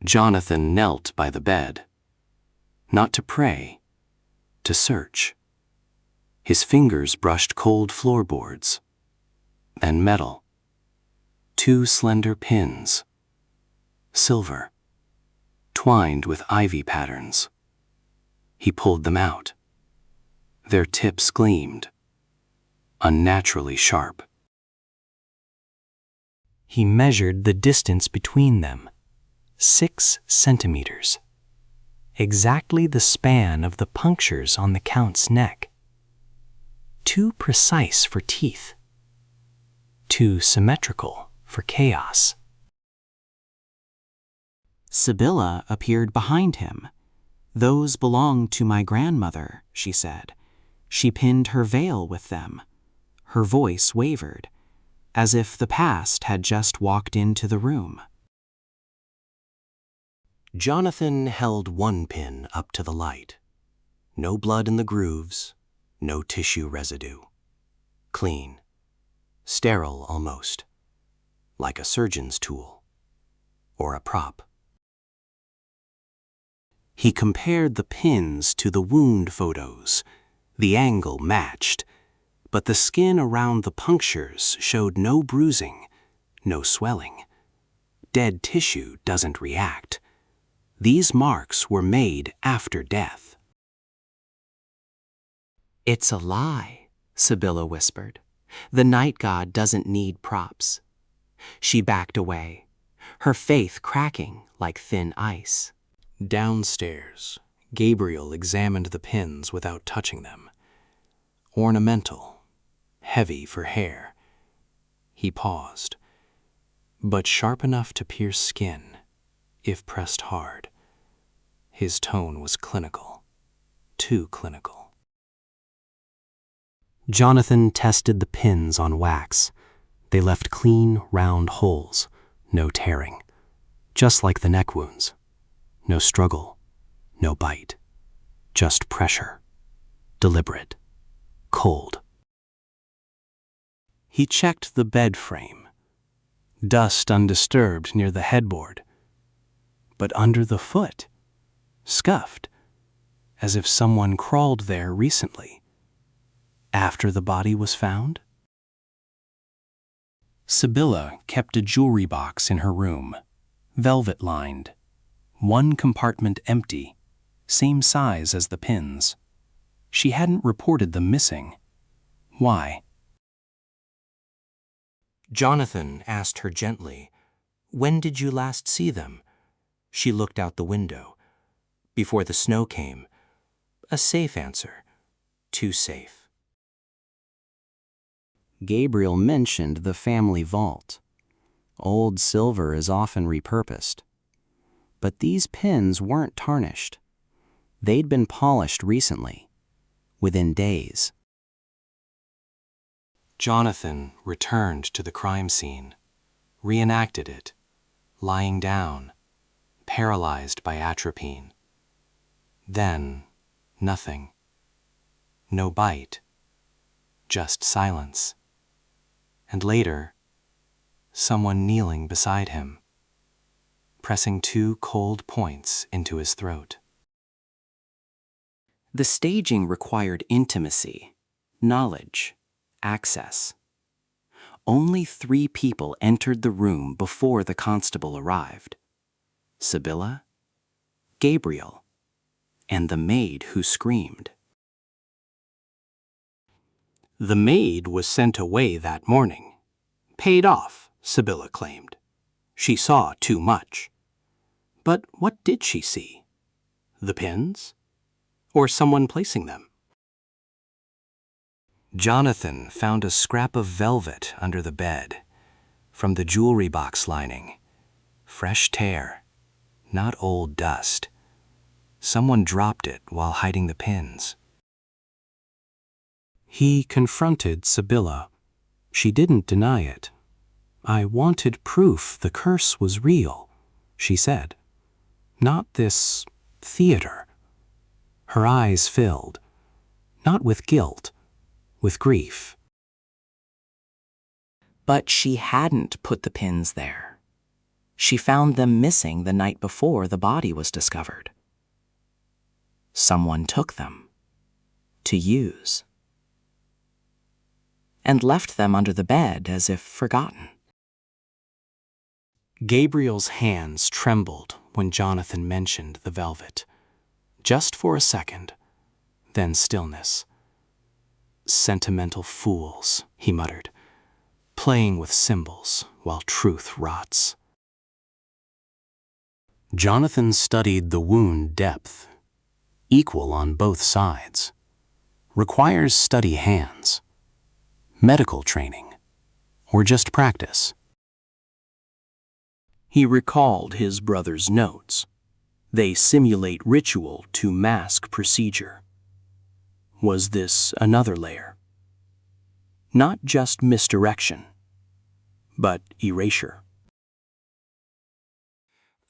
Jonathan knelt by the bed, not to pray, to search. His fingers brushed cold floorboards, and metal. 2 slender pins, silver, twined with ivy patterns. He pulled them out. Their tips gleamed, unnaturally sharp. He measured the distance between them, 6 centimeters. Exactly the span of the punctures on the Count's neck. Too precise for teeth. Too symmetrical for chaos. Sibylla appeared behind him. "Those belong to my grandmother," she said. She pinned her veil with them. Her voice wavered, as if the past had just walked into the room. Jonathan held 1 pin up to the light. No blood in the grooves, no tissue residue. Clean, sterile almost, like a surgeon's tool or a prop. He compared the pins to the wound photos. The angle matched, but the skin around the punctures showed no bruising, no swelling. Dead tissue doesn't react. These marks were made after death. "It's a lie," Sibylla whispered. "The night god doesn't need props." She backed away, her faith cracking like thin ice. Downstairs, Gabriel examined the pins without touching them. Ornamental, heavy for hair. He paused, but sharp enough to pierce skin, if pressed hard. His tone was clinical, too clinical. Jonathan tested the pins on wax. They left clean, round holes, no tearing, just like the neck wounds. No struggle, no bite, just pressure, deliberate, cold. He checked the bed frame. Dust undisturbed near the headboard, but under the foot, scuffed, as if someone crawled there recently, after the body was found. Sibylla kept a jewelry box in her room, velvet-lined. 1 compartment empty, same size as the pins. She hadn't reported them missing. Why? Jonathan asked her gently, "When did you last see them?" She looked out the window. "Before the snow came." A safe answer. Too safe. Gabriel mentioned the family vault. Old silver is often repurposed. But these pins weren't tarnished. They'd been polished recently, within days. Jonathan returned to the crime scene, reenacted it, lying down, paralyzed by atropine. Then, nothing. No bite, just silence. And later, someone kneeling beside him, pressing 2 cold points into his throat. The staging required intimacy, knowledge, access. Only 3 people entered the room before the constable arrived: Sibylla, Gabriel, and the maid who screamed. The maid was sent away that morning. Paid off, Sibylla claimed. She saw too much. But what did she see? The pins? Or someone placing them? Jonathan found a scrap of velvet under the bed, from the jewelry box lining. Fresh tear, not old dust. Someone dropped it while hiding the pins. He confronted Sibylla. She didn't deny it. "I wanted proof the curse was real," she said. "Not this theater." Her eyes filled, not with guilt, with grief. But she hadn't put the pins there. She found them missing the night before the body was discovered. Someone took them to use and left them under the bed as if forgotten. Gabriel's hands trembled when Jonathan mentioned the velvet. Just for a second, then stillness. "Sentimental fools," he muttered, "playing with symbols while truth rots." Jonathan studied the wound depth, equal on both sides. Requires steady hands, medical training, or just practice. He recalled his brother's notes. They simulate ritual to mask procedure. Was this another layer? Not just misdirection, but erasure.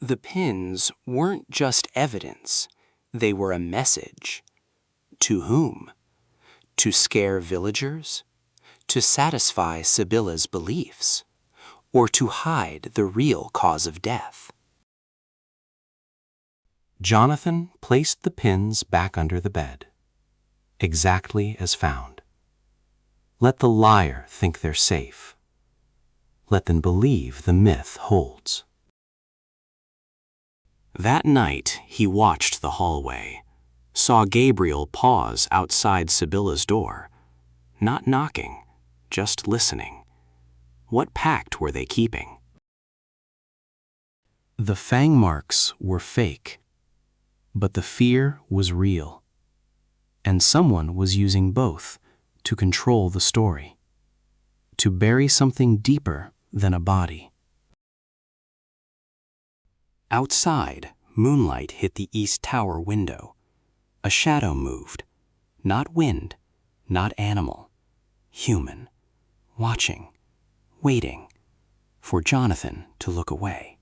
The pins weren't just evidence, they were a message. To whom? To scare villagers? To satisfy Sibylla's beliefs? Or to hide the real cause of death? Jonathan placed the pins back under the bed, exactly as found. Let the liar think they're safe. Let them believe the myth holds. That night, he watched the hallway, saw Gabriel pause outside Sibylla's door, not knocking, just listening. What pact were they keeping? The fang marks were fake, but the fear was real. And someone was using both to control the story, to bury something deeper than a body. Outside, moonlight hit the east tower window. A shadow moved. Not wind, not animal. Human. Watching. Waiting. For Jonathan to look away.